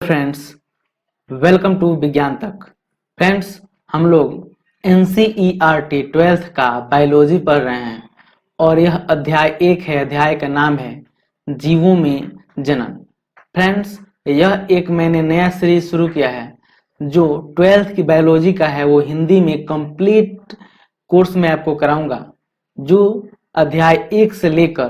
Friends, welcome to विज्ञान तक। Friends, हम लोग NCERT 12th का बायोलॉजी पढ़ रहे हैं और यह अध्याय 1 है। अध्याय का नाम है जीवों में जनन। फ्रेंड्स, यह एक मैंने नया सीरीज शुरू किया है जो 12th की बायोलॉजी का है। वो हिंदी में कंप्लीट कोर्स में आपको कराऊंगा। जो अध्याय 1 से लेकर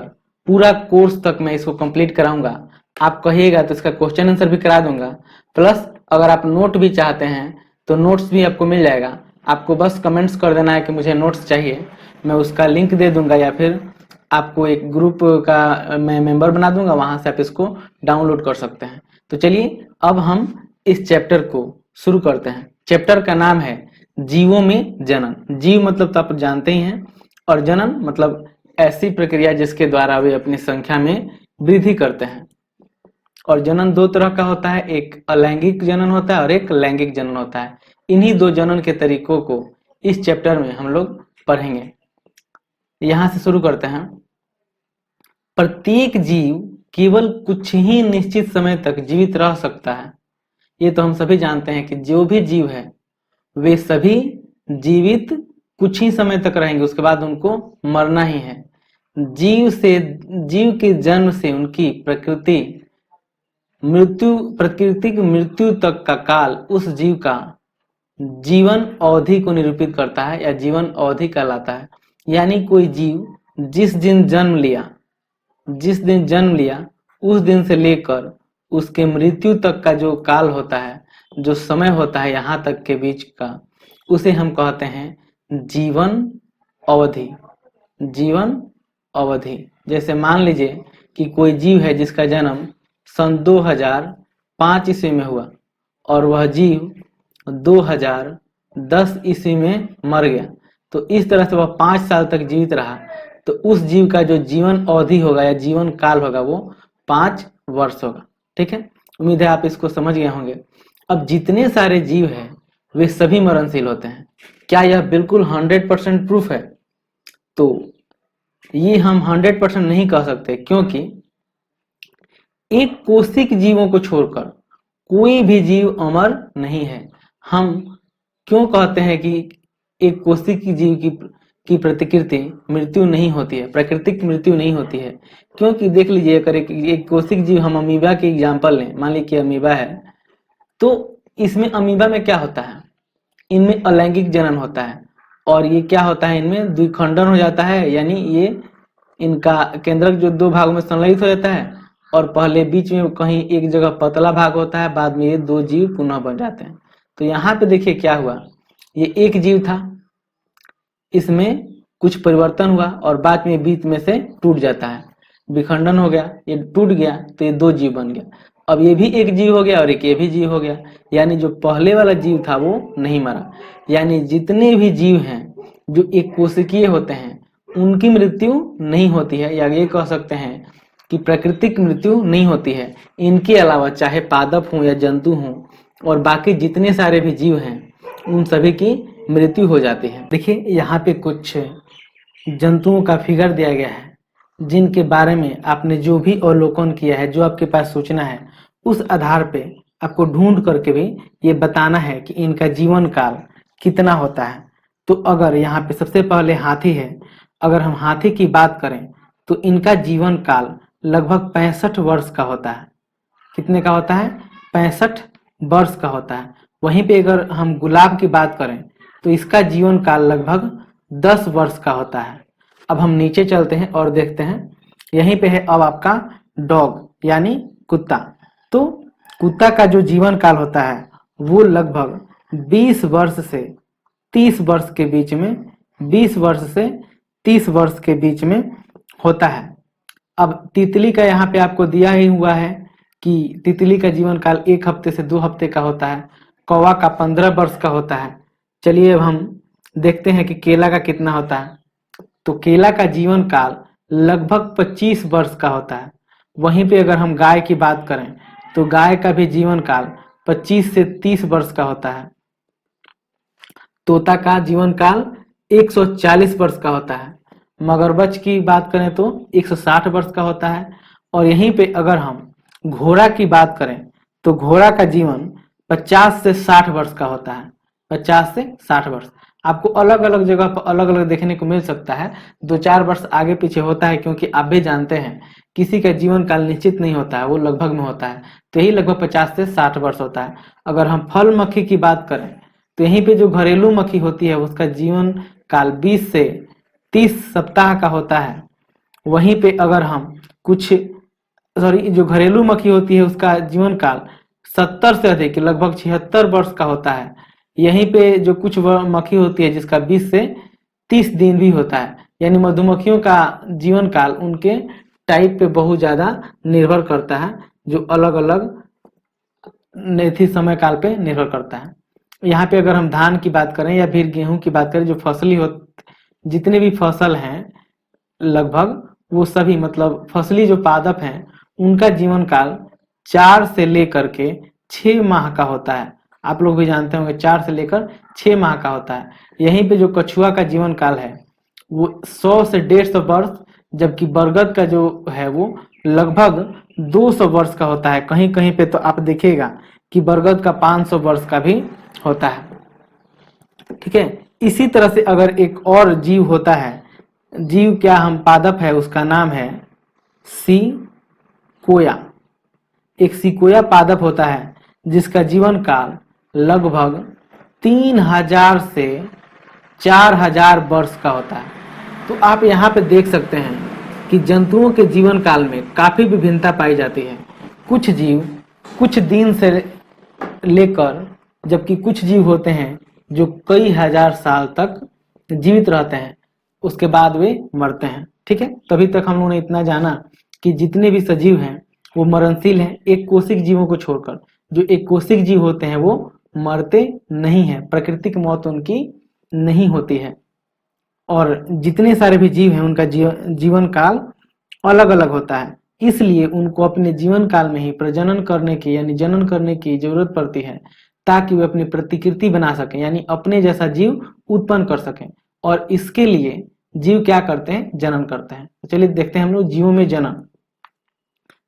पूरा कोर्स तक मैं इसको कंप्लीट कराऊंगा। आप कहिएगा तो इसका क्वेश्चन आंसर भी करा दूंगा। प्लस अगर आप नोट भी चाहते हैं तो नोट्स भी आपको मिल जाएगा। आपको बस कमेंट्स कर देना है कि मुझे नोट्स चाहिए, मैं उसका लिंक दे दूंगा या फिर आपको एक ग्रुप का मैं मेंबर बना दूंगा, वहां से आप इसको डाउनलोड कर सकते हैं। तो चलिए अब हम इस चैप्टर को शुरू करते हैं। चैप्टर का नाम है जीवों में जनन। जीव मतलब तो आप जानते ही हैं, और जनन मतलब ऐसी प्रक्रिया जिसके द्वारा वे अपनी संख्या में वृद्धि करते हैं। और जनन दो तरह का होता है, एक अलैंगिक जनन होता है और एक लैंगिक जनन होता है। इन्हीं दो जनन के तरीकों को इस चैप्टर में हम लोग पढ़ेंगे। यहां से शुरू करते हैं। प्रत्येक जीव केवल कुछ ही निश्चित समय तक जीवित रह सकता है। ये तो हम सभी जानते हैं कि जो भी जीव है वे सभी जीवित कुछ ही समय तक रहेंगे, उसके बाद उनको मरना ही है। जीव के जन्म से उनकी प्रकृति की मृत्यु तक का काल उस जीव का जीवन अवधि को निरूपित करता है या जीवन अवधि कहलाता है। यानी कोई जीव जिस दिन जन्म लिया उस दिन से लेकर उसके मृत्यु तक का जो काल होता है, जो समय होता है यहाँ तक के बीच का, उसे हम कहते हैं जीवन अवधि। जीवन अवधि जैसे मान लीजिए कि कोई जीव है जिसका जन्म सन 2005 ईस्वी में हुआ और वह जीव 2010 ईस्वी में मर गया। तो इस तरह से वह 5 साल तक जीवित रहा। तो उस जीव का जो जीवन अवधि होगा या जीवन काल होगा वो 5 वर्ष होगा। ठीक है, उम्मीद है आप इसको समझ गए होंगे। अब जितने सारे जीव हैं वे सभी मरणशील होते हैं। क्या यह बिल्कुल 100% प्रूफ है? तो ये हम 100% नहीं कह सकते, क्योंकि एक कोशिक जीवों को छोड़कर कोई भी जीव अमर नहीं है। हम क्यों कहते हैं कि एक कोशिक जीव की प्रतिकृति मृत्यु नहीं होती है, प्राकृतिक मृत्यु नहीं होती है? क्योंकि देख लीजिए, अगर एक कोशिक जीव, हम अमीबा के एग्जाम्पल लें, मान लीजिए अमीबा है, तो इसमें अमीबा में क्या होता है? इनमें अलैंगिक जनन होता है। और ये क्या होता है, इनमें द्विखंडन हो जाता है, यानी ये इनका केंद्रक जो 2 भागों में संलयित हो जाता है और पहले बीच में कहीं एक जगह पतला भाग होता है, बाद में ये 2 जीव पुनः बन जाते हैं। तो यहाँ पे देखिए क्या हुआ, ये एक जीव था, इसमें कुछ परिवर्तन हुआ और बाद में बीच में से टूट जाता है, विखंडन हो गया, ये टूट गया तो ये 2 जीव बन गया। अब ये भी एक जीव हो गया और एक ये भी जीव हो गया, यानी जो पहले वाला जीव था वो नहीं मरा। यानी जितने भी जीव हैं जो एक कोशिकीय होते हैं उनकी मृत्यु नहीं होती है, या ये कह सकते हैं कि प्राकृतिक मृत्यु नहीं होती है। इनके अलावा चाहे पादप हों या जंतु हों और बाकी जितने सारे भी जीव हैं उन सभी की मृत्यु हो जाती है। देखिए यहाँ पे कुछ जंतुओं का फिगर दिया गया है जिनके बारे में आपने जो भी अवलोकन किया है, जो आपके पास सूचना है, उस आधार पे आपको ढूंढ करके भी ये बताना है कि इनका जीवन काल कितना होता है। तो अगर यहाँ पे सबसे पहले हाथी है, अगर हम हाथी की बात करें तो इनका जीवन काल लगभग 65 वर्ष का होता है। कितने का होता है? 65 वर्ष का होता है। वहीं पे अगर हम गुलाब की बात करें तो इसका जीवन काल लगभग 10 वर्ष का होता है। अब हम नीचे चलते हैं और देखते हैं, यहीं पे है अब आपका डॉग यानी कुत्ता। तो कुत्ता का जो जीवन काल होता है वो लगभग 20 वर्ष से 30 वर्ष के बीच में, 20 वर्ष से 30 वर्ष के बीच में होता है। अब तितली का यहाँ पे आपको दिया ही हुआ है कि तितली का जीवन काल 1 हफ्ते से 2 हफ्ते का होता है। कौवा का 15 वर्ष का होता है। चलिए अब हम देखते हैं कि केला का कितना होता है। तो केला का जीवन काल लगभग 25 वर्ष का होता है। वहीं पे अगर हम गाय की बात करें तो गाय का भी जीवन काल 25 से 30 वर्ष का होता है। तोता का जीवन काल 140 वर्ष का होता है। मगरमच्छ की बात करें तो 160 वर्ष का होता है। और यहीं पे अगर हम घोड़ा की बात करें तो घोड़ा का जीवन 50 से 60 वर्ष का होता है। 50 से 60 वर्ष आपको अलग अलग जगह पर अलग अलग देखने को मिल सकता है, 2-4 वर्ष आगे पीछे होता है, क्योंकि आप भी जानते हैं किसी का जीवन काल निश्चित नहीं होता है, वो लगभग में होता है। तो यही लगभग 50 से 60 वर्ष होता है। अगर हम फल मक्खी की बात करें तो यहीं पे जो घरेलू मक्खी होती है उसका जीवन काल 20 से 30 सप्ताह का होता है। वहीं पे अगर हम जो घरेलू मक्खी होती है उसका जीवन काल 70 से अधिक लगभग 76 वर्ष का होता है। यहीं पे जो कुछ मक्खी होती है जिसका 20 से 30 दिन भी होता है। यानी मधुमक्खियों का जीवन काल उनके टाइप पे बहुत ज्यादा निर्भर करता है, जो अलग अलग समय काल पे निर्भर करता है। यहाँ पे अगर हम धान की बात करें या फिर गेहूं की बात करें, जो फसली हो जितने भी फसल हैं लगभग वो सभी मतलब फसली जो पादप हैं उनका जीवन काल 4 से लेकर के 6 माह का होता है। आप लोग भी जानते होंगे 4 से लेकर 6 माह का होता है। यहीं पे जो कछुआ का जीवन काल है वो 100 से 150 वर्ष, जबकि बरगद का जो है वो लगभग 200 वर्ष का होता है। कहीं कहीं पे तो आप देखिएगा कि बरगद का 500 वर्ष का भी होता है। ठीक है, इसी तरह से अगर एक और जीव होता है, जीव क्या हम पादप है, उसका नाम है सिकोया। एक सिकोया पादप होता है जिसका जीवन काल लगभग 3000 से 4000 वर्ष का होता है। तो आप यहाँ पे देख सकते हैं कि जंतुओं के जीवन काल में काफी विभिन्नता पाई जाती है। कुछ जीव कुछ दिन से लेकर, जबकि कुछ जीव होते हैं जो कई हजार साल तक जीवित रहते हैं, उसके बाद वे मरते हैं। ठीक है, तभी तक हम लोगों ने इतना जाना कि जितने भी सजीव हैं वो मरणशील हैं, एक कोशिक जीवों को छोड़कर। जो एक कोशिक जीव होते हैं वो मरते नहीं हैं, प्राकृतिक मौत उनकी नहीं होती है। और जितने सारे भी जीव हैं उनका जीवन काल अलग अलग होता है, इसलिए उनको अपने जीवन काल में ही प्रजनन करने की यानी जनन करने की जरूरत पड़ती है, ताकि वे अपनी प्रतिकृति बना सकें, यानी अपने जैसा जीव उत्पन्न कर सकें। और इसके लिए जीव क्या करते हैं, जनन करते हैं। तो चलिए देखते हैं हम लोग जीवों में जनन।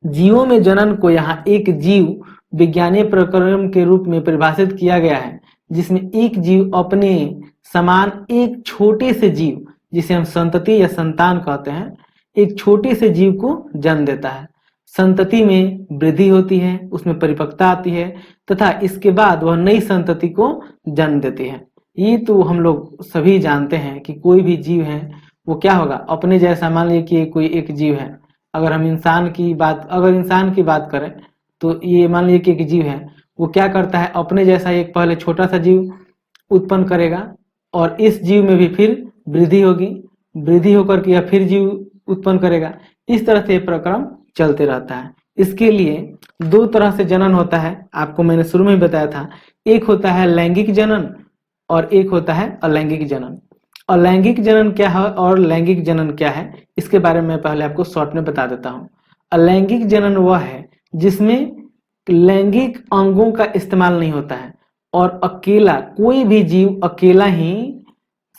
जीवों में जनन को यहाँ एक जीव विज्ञानीय प्रक्रम के रूप में परिभाषित किया गया है, जिसमें एक जीव अपने समान एक छोटे से जीव, जिसे हम संतति या संतान कहते हैं, एक छोटे से जीव को जन्म देता है। संतति में वृद्धि होती है, उसमें परिपक्वता आती है तथा इसके बाद वह नई संतति को जन्म देती है। ये तो हम लोग सभी जानते हैं कि कोई भी जीव है वो क्या होगा, अपने जैसा। मान लीजिए कि कोई एक जीव है, अगर इंसान की बात करें तो ये मान लीजिए कि एक जीव है, वो क्या करता है, अपने जैसा एक पहले छोटा सा जीव उत्पन्न करेगा और इस जीव में भी फिर वृद्धि होगी, वृद्धि होकर के या फिर जीव उत्पन्न करेगा। इस तरह से प्रक्रम चलते रहता है। इसके लिए 2 तरह से जनन होता है, आपको मैंने शुरू में बताया था। एक होता है लैंगिक जनन और एक होता है अलैंगिक जनन। अलैंगिक जनन क्या है और लैंगिक जनन क्या है, इसके बारे में पहले आपको शॉर्ट में बता देता हूँ। अलैंगिक जनन वह है जिसमें लैंगिक अंगों का इस्तेमाल नहीं होता है और अकेला कोई भी जीव अकेला ही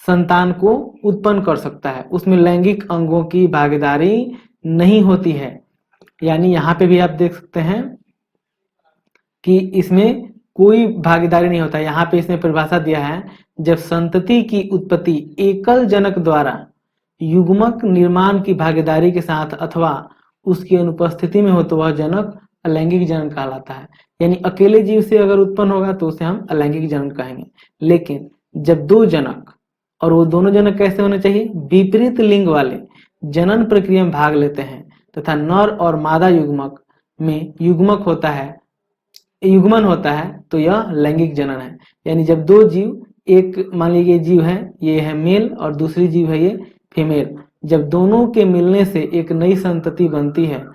संतान को उत्पन्न कर सकता है, उसमें लैंगिक अंगों की भागीदारी नहीं होती है। यानी यहाँ पे भी आप देख सकते हैं कि इसमें कोई भागीदारी नहीं होता। यहाँ पे इसने परिभाषा दिया है, जब संतति की उत्पत्ति एकल जनक द्वारा युग्मक निर्माण की भागीदारी के साथ अथवा उसकी अनुपस्थिति में हो तो वह जनक अलैंगिक जनन कहलाता है। यानी अकेले जीव से अगर उत्पन्न होगा तो उसे हम अलैंगिक जनन कहेंगे। लेकिन जब 2 जनक, और वो दोनों जनक कैसे होने चाहिए, विपरीत लिंग वाले जनन प्रक्रिया में भाग लेते हैं तथा नर और मादा युग्मक में युग्मन होता है तो यह लैंगिक जनन है। यानी जब 2 जीव, एक मान लीजिए जीव है, ये है मेल और दूसरी जीव है ये फीमेल, जब दोनों के मिलने से एक नई संतति बनती है,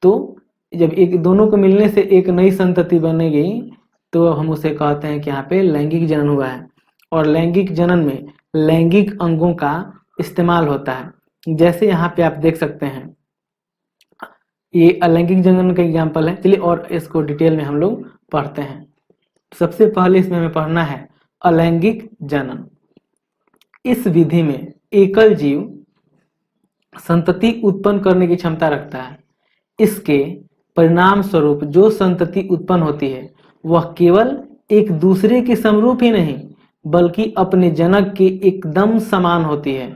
तो जब दोनों को मिलने से एक नई संतति बनेगी तो हम उसे कहते हैं कि यहाँ पे लैंगिक जनन हुआ है। और लैंगिक जनन में लैंगिक अंगों का इस्तेमाल होता है। जैसे यहाँ पे आप देख सकते हैं, ये अलैंगिक जनन का एग्जाम्पल है। चलिए और इसको डिटेल में हम लोग पढ़ते हैं। सबसे पहले इसमें हमें पढ़ना है अलैंगिक जनन। इस विधि में एकल जीव संतति उत्पन्न करने की क्षमता रखता है। इसके परिणाम स्वरूप जो संतति उत्पन्न होती है वह केवल एक दूसरे के समरूप ही नहीं बल्कि अपने जनक के एकदम समान होती है।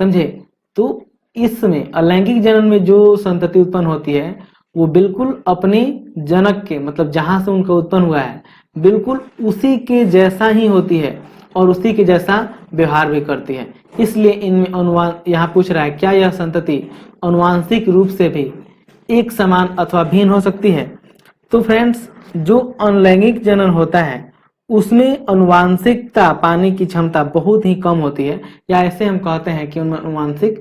समझे? तो इसमें अलैंगिक जनन में जो संतति उत्पन्न होती है वो बिल्कुल अपने जनक के, मतलब जहां से उनका उत्पन्न हुआ है, बिल्कुल उसी के जैसा ही होती है और उसी के जैसा व्यवहार भी करती है। इसलिए इनमें अनुवान यहाँ पूछ रहा है क्या यह संतति अनुवांशिक रूप से भी एक समान अथवा भिन्न हो सकती है। तो फ्रेंड्स, जो अनलैंगिक जनन होता है उसमें अनुवांशिकता पाने की क्षमता बहुत ही कम होती है, या ऐसे हम कहते हैं कि उनमें अनुवांशिक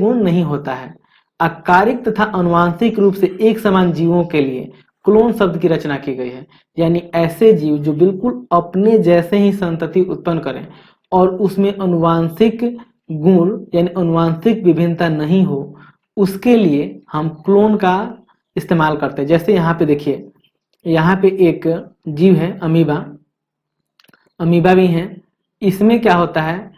गुण नहीं होता है। आकारिक तथा अनुवांशिक रूप से एक समान जीवों के लिए क्लोन शब्द की रचना की गई है, यानी ऐसे जीव जो बिल्कुल अपने जैसे ही संतति उत्पन्न करें और उसमें अनुवांशिक गुण यानी अनुवांशिक विभिन्नता नहीं हो, उसके लिए हम क्लोन का इस्तेमाल करते हैं। जैसे यहाँ पे देखिए, यहाँ पे एक जीव है अमीबा भी है। इसमें क्या होता है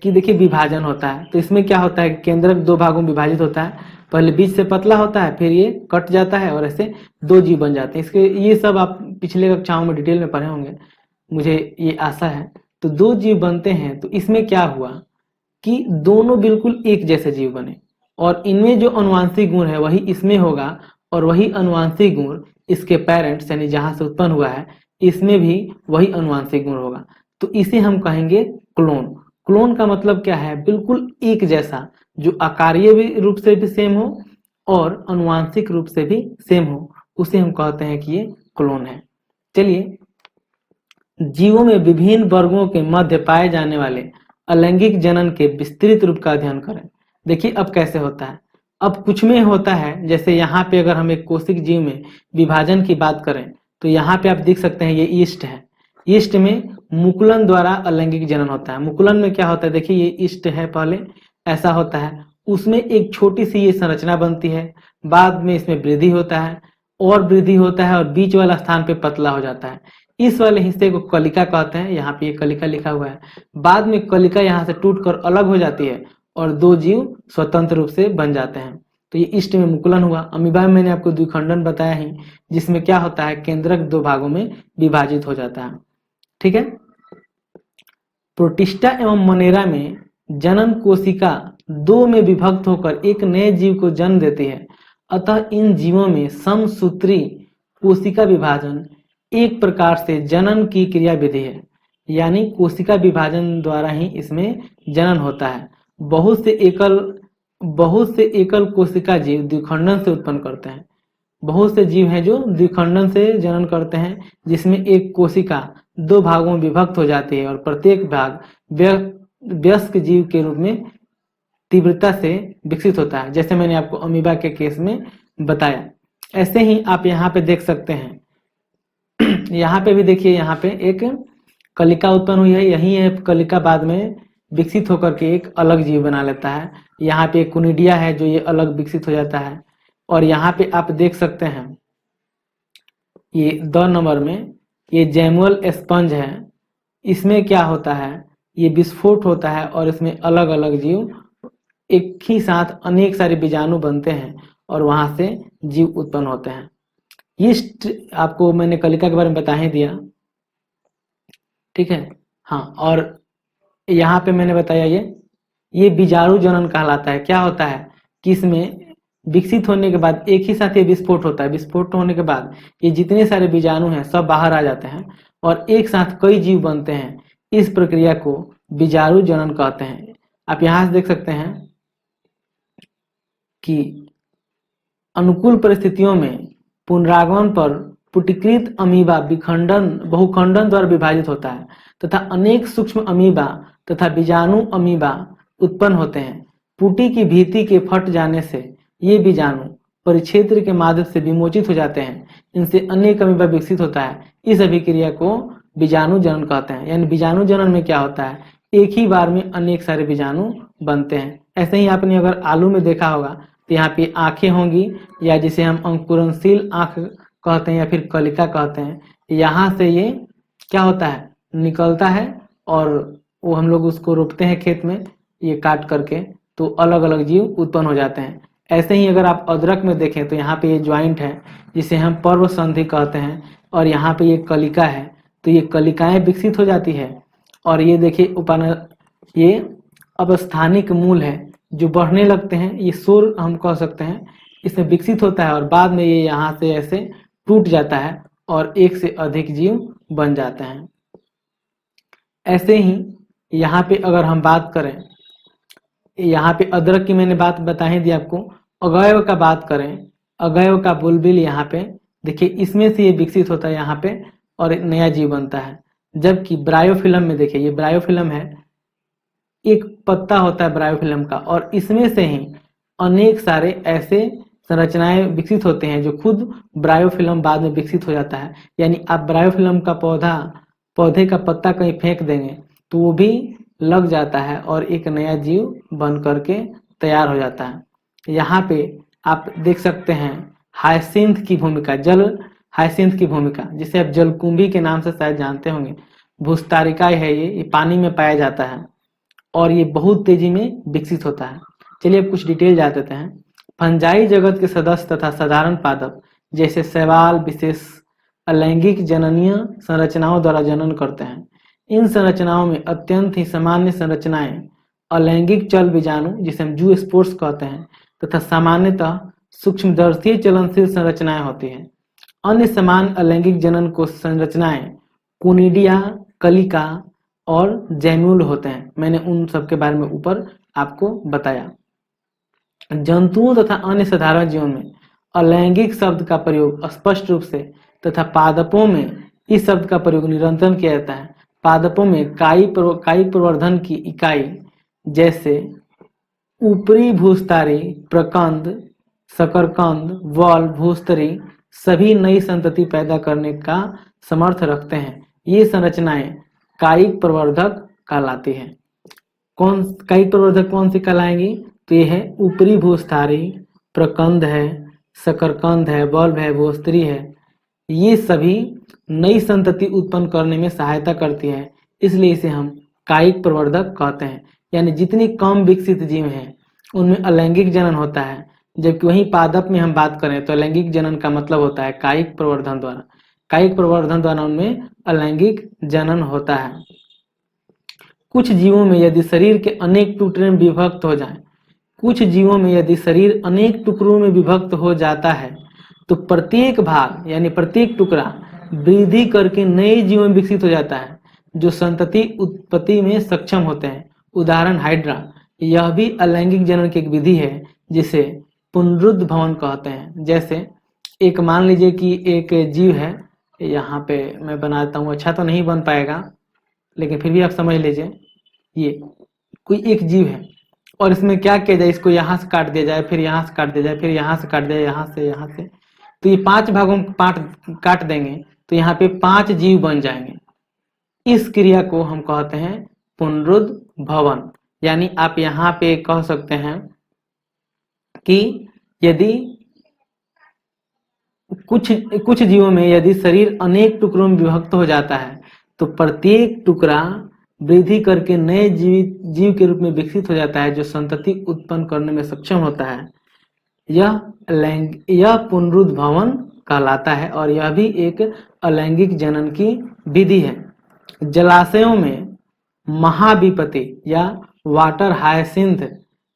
कि देखिए विभाजन होता है, तो इसमें क्या होता है कि केंद्रक दो भागों में विभाजित होता है। पहले बीच से पतला होता है, फिर ये कट जाता है और ऐसे दो जीव बन जाते हैं। इसके ये सब आप पिछले कक्षाओं में डिटेल में पढ़े होंगे, मुझे ये आशा है। तो दो जीव बनते हैं, तो इसमें क्या हुआ कि दोनों बिल्कुल एक जैसे जीव बने और इनमें जो अनुवांशिक गुण है वही इसमें होगा और वही अनुवांशिक गुण इसके पेरेंट्स यानी जहां से उत्पन्न हुआ है इसमें भी वही अनुवांशिक गुण होगा। तो इसे हम कहेंगे क्लोन। क्लोन का मतलब क्या है? बिल्कुल एक जैसा, जो आकारीय भी रूप से भी सेम हो और अनुवांशिक रूप से भी सेम हो, उसे हम कहते हैं कि ये क्लोन है। चलिए, जीवों में विभिन्न वर्गों के मध्य पाए जाने वाले अलैंगिक जनन के विस्तृत रूप का अध्ययन करें। देखिए अब कैसे होता है। अब कुछ में होता है, जैसे यहाँ पे अगर हम एक कोशिक जीव में विभाजन की बात करें तो यहाँ पे आप देख सकते हैं ये ईस्ट है। ईस्ट में मुकुलन द्वारा अलैंगिक जनन होता है। मुकुलन में क्या होता है, देखिए ये ईस्ट है, पहले ऐसा होता है, उसमें एक छोटी सी ये संरचना बनती है, बाद में इसमें वृद्धि होता है और वृद्धि होता है और बीच वाला स्थान पे पतला हो जाता है। इस वाले हिस्से को कलिका कहते हैं, यहाँ पे ये कलिका लिखा हुआ है। बाद में कलिका यहाँ से टूटकर अलग हो जाती है और दो जीव स्वतंत्र रूप से बन जाते हैं। तो ये ईस्ट में मुकुलन हुआ। अमीबा में मैंने आपको द्विखंडन बताया ही, जिसमें क्या होता है केंद्रक दो भागों में विभाजित हो जाता है। ठीक है। प्रोटिस्टा एवं मोनेरा में जनन कोशिका दो में विभक्त होकर एक नए जीव को जन्म देती है। अतः इन जीवों में समसूत्री कोशिका विभाजन एक प्रकार से जनन की क्रिया विधि है, यानी कोशिका विभाजन द्वारा ही इसमें जनन होता है। बहुत से एकल कोशिका जीव द्विखंडन से उत्पन्न करते हैं। बहुत से जीव हैं जो द्विखंडन से जनन करते हैं, जिसमें एक कोशिका दो भागों में विभक्त हो जाती है और प्रत्येक भाग वयस्क जीव के रूप में तीव्रता से विकसित होता है, जैसे मैंने आपको अमीबा के केस में बताया। ऐसे ही आप यहाँ पे देख सकते हैं, यहाँ पे भी देखिए, यहाँ पे एक कलिका उत्पन्न हुई है, यही है कलिका बाद में विकसित होकर के एक अलग जीव बना लेता है। यहाँ पे एक कुनिडिया है जो ये अलग विकसित हो जाता है। और यहाँ पे आप देख सकते हैं ये 2 नंबर में ये जैमुअल स्पंज है। इसमें क्या होता है, ये विस्फोट होता है और इसमें अलग अलग जीव एक ही साथ अनेक सारे बीजाणु बनते हैं और वहां से जीव उत्पन्न होते हैं। यीस्ट आपको मैंने कलिका के बारे में बता ही दिया। ठीक है। हाँ, और यहाँ पे मैंने बताया ये बीजाणु जनन कहलाता है। क्या होता है कि इसमें विकसित होने के बाद एक ही साथ ये विस्फोट होता है। विस्फोट होने के बाद ये जितने सारे बीजाणु हैं सब बाहर आ जाते हैं और एक साथ कई जीव बनते हैं। इस प्रक्रिया को बीजाणु जनन कहते हैं। आप यहाँ से देख सकते हैं कि अनुकूल परिस्थितियों में पुनरागमन पर पुटीकृत अमीबा बहुखंडन द्वारा विभाजित होता है तथा अनेक सूक्ष्म अमीबा तथा बीजाणु अमीबा उत्पन्न होते हैं। पुटी की भीति के फट जाने से ये बीजाणु परिक्षेत्र के माध्यम से विमोचित हो जाते हैं। इनसे अनेक अमीबा विकसित होता है। इस अभिक्रिया को बीजाणु जनन कहते हैं। यानी बीजाणु जनन में क्या होता है, एक ही बार में अनेक सारे बीजाणु बनते हैं। ऐसे ही आपने अगर आलू में देखा होगा तो यहाँ पे आंखें होंगी, या जिसे हम अंकुरनशील आंख कहते हैं या फिर कलिका कहते हैं। यहाँ से ये क्या होता है, निकलता है और वो हम लोग उसको रोपते हैं खेत में, ये काट करके, तो अलग अलग जीव उत्पन्न हो जाते हैं। ऐसे ही अगर आप अदरक में देखें तो यहाँ पे ये ज्वाइंट है जिसे हम पर्व संधि कहते हैं, और यहाँ पे ये कलिका है, तो ये कलिकाएं विकसित हो जाती है। और ये देखिए ये अवस्थानिक मूल है जो बढ़ने लगते हैं, ये शोर हम कह सकते हैं, इसमें विकसित होता है और बाद में ये यहाँ से ऐसे टूट जाता है और एक से अधिक जीव बन जाते हैं। ऐसे ही यहाँ पे अगर हम बात करें, यहाँ पे अदरक की मैंने बात बता ही दी आपको। अवयव का बात करें, अवयव का बुलबिल यहाँ पे देखिए, इसमें से ये विकसित होता है यहाँ पे और एक नया जीव बनता है। जबकि ब्रायोफिल्म में देखिए, ये ब्रायोफिल्म है, एक पत्ता होता है ब्रायोफिल्म का, और इसमें से ही अनेक सारे ऐसे संरचनाएं विकसित होते हैं जो खुद ब्रायोफिल्म बाद में विकसित हो जाता है। यानी आप ब्रायोफिल्म का पौधे का पत्ता कहीं फेंक देंगे तो वो भी लग जाता है और एक नया जीव बन करके तैयार हो जाता है। यहाँ पे आप देख सकते हैं हायसिंथ की भूमिका, जल हायसिंथ की भूमिका, जिसे आप जलकुंभी के नाम से शायद जानते होंगे। भूस्तारिकाय है ये पानी में पाया जाता है और ये बहुत तेजी में विकसित होता है। चलिए अब कुछ डिटेल जान लेते हैं। फंजाई जगत के सदस्य तथा साधारण पादप जैसे शैवाल विशेष अलैंगिक जननीय संरचनाओं द्वारा जनन करते हैं। इन संरचनाओं में अत्यंत ही सामान्य संरचनाएं अलैंगिक चल बीजाणु, जिसे हम जू स्पोर्स कहते हैं, तथा सामान्यतः सूक्ष्मदर्शी चलनशील संरचनाएं होती हैं। अन्य समान अलैंगिक जनन को संरचनाएं कोनिडिया, कलिका और जैम्यूल होते हैं। मैंने उन सब के बारे में ऊपर आपको बताया। जंतुओं तथा अन्य साधारण जीवों में अलैंगिक शब्द का प्रयोग स्पष्ट रूप से तथा पादपों में इस शब्द का प्रयोग निरंतर किया जाता है। पादपों में कायिक प्रवर्धन की इकाई जैसे ऊपरी भूस्तरी, प्रकंद, शकरकंद, वल, भूस्तरी सभी नई संतति पैदा करने का समर्थ रखते हैं। ये संरचनाएं कायिक प्रवर्धक कहलाती हैं। कायिक प्रवर्धक कौन सी कहलाएंगी? तो ये है ऊपरी भूस्थारी, प्रकंद है, शकरकंद है, बल्ब है, भूस्तरी है। ये सभी नई संतति उत्पन्न करने में सहायता करती है, इसलिए इसे हम कायिक प्रवर्धक कहते हैं। यानी जितनी कम विकसित जीव हैं उनमें अलैंगिक जनन होता है, जबकि वहीं पादप में हम बात करें तो अलैंगिक जनन का मतलब होता है कायिक प्रवर्धन द्वारा। कायिक प्रवर्धन द्वारा उनमें अलैंगिक जनन होता है। कुछ जीवों में यदि शरीर के अनेक टुकड़े में विभक्त हो जाएं, कुछ जीवों में यदि शरीर अनेक टुकड़ों में विभक्त हो जाता है तो प्रत्येक भाग यानी प्रत्येक टुकड़ा वृद्धि करके नए जीवों में विकसित हो जाता है जो संतति उत्पत्ति में सक्षम होते हैं। उदाहरण हाइड्रा, यह भी अलैंगिक जनन की एक विधि है जिसे पुनरुद्भवन कहते हैं। जैसे एक मान लीजिए कि एक जीव है, यहाँ पे मैं बनाता हूँ, अच्छा तो नहीं बन पाएगा लेकिन फिर भी आप समझ लीजिए, ये कोई एक जीव है और इसमें क्या किया जाए, इसको यहाँ से काट दिया जाए, फिर यहाँ से काट दिया जाए, फिर यहाँ से काट दिया जाए, यहाँ से, तो ये 5 भागों में काट देंगे तो यहाँ पे 5 जीव बन जाएंगे। इस क्रिया को हम कहते हैं पुनरुद्भवन। यानी आप यहाँ पे कह सकते हैं कि यदि कुछ जीवों में यदि शरीर अनेक टुकड़ों में विभक्त हो जाता है तो प्रत्येक टुकड़ा वृद्धि करके नए जीव के रूप में विकसित हो जाता है जो संतति उत्पन्न करने में सक्षम होता है। यह पुनरुद्भवन कहलाता है और यह भी एक अलैंगिक जनन की विधि है। जलाशयों में महाविपत्ति या वाटर हायसिंथ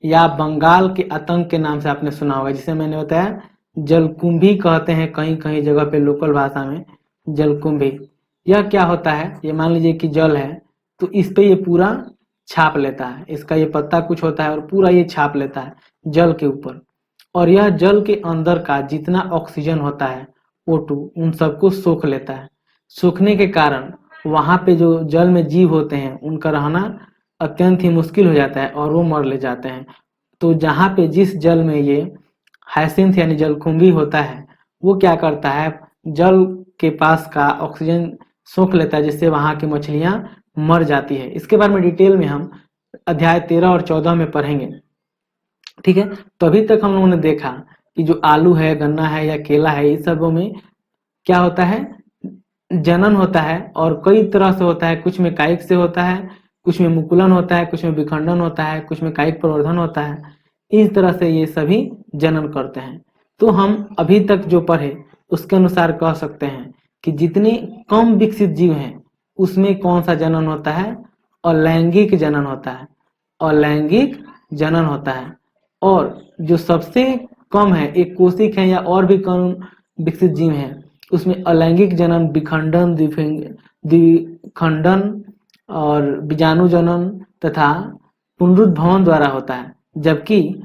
या बंगाल के आतंक के नाम से आपने सुना होगा, जिसे मैंने बताया जलकुंभी कहते हैं कहीं कहीं जगह पे लोकल भाषा में जलकुंभी। यह क्या होता है, ये मान लीजिए कि जल है तो इस पे ये पूरा छाप लेता है, इसका ये पत्ता कुछ होता है और पूरा ये छाप लेता है जल के ऊपर, और यह जल के अंदर का जितना ऑक्सीजन होता है O2 उन सबको सोख लेता है। सूखने के कारण वहां पे जो जल में जीव होते हैं उनका रहना अत्यंत ही मुश्किल हो जाता है और वो मर ले जाते हैं। तो जहाँ पे जिस जल में ये हायसिंथ यानी जलकुंभी होता है वो क्या करता है, जल के पास का ऑक्सीजन सोख लेता है, जिससे वहां की मछलियां मर जाती है। इसके बारे में डिटेल में हम अध्याय 13 और 14 में पढ़ेंगे, ठीक है। तो अभी तक हम लोगों ने देखा कि जो आलू है, गन्ना है या केला है, इस सबों में क्या होता है, जनन होता है और कई तरह से होता है। कुछ में कायिक से होता है, कुछ में मुकुलन होता है, कुछ में विखंडन होता है, कुछ में कायिक प्रवर्धन होता है। इस तरह से ये सभी जनन करते हैं। तो हम अभी तक जो पढ़े उसके अनुसार कह सकते हैं कि जितने कम विकसित जीव हैं उसमें कौन सा जनन होता है? अलैंगिक जनन होता है। अलैंगिक जनन होता है। और जो सबसे कम है, एक कोशिक है या और भी कम विकसित जीव हैं, उसमें अलैंगिक जनन विखंडन, द्विखंडन और बीजाणु जनन तथा पुनरुद्भवन द्वारा होता है। जबकि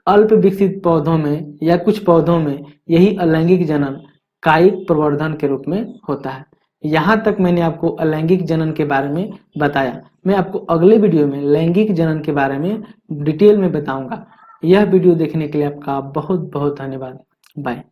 अल्प विकसित पौधों में या कुछ पौधों में यही अलैंगिक जनन कायिक प्रवर्धन के रूप में होता है। यहाँ तक मैंने आपको अलैंगिक जनन के बारे में बताया। मैं आपको अगले वीडियो में लैंगिक जनन के बारे में डिटेल में बताऊंगा। यह वीडियो देखने के लिए आपका बहुत बहुत धन्यवाद। बाय।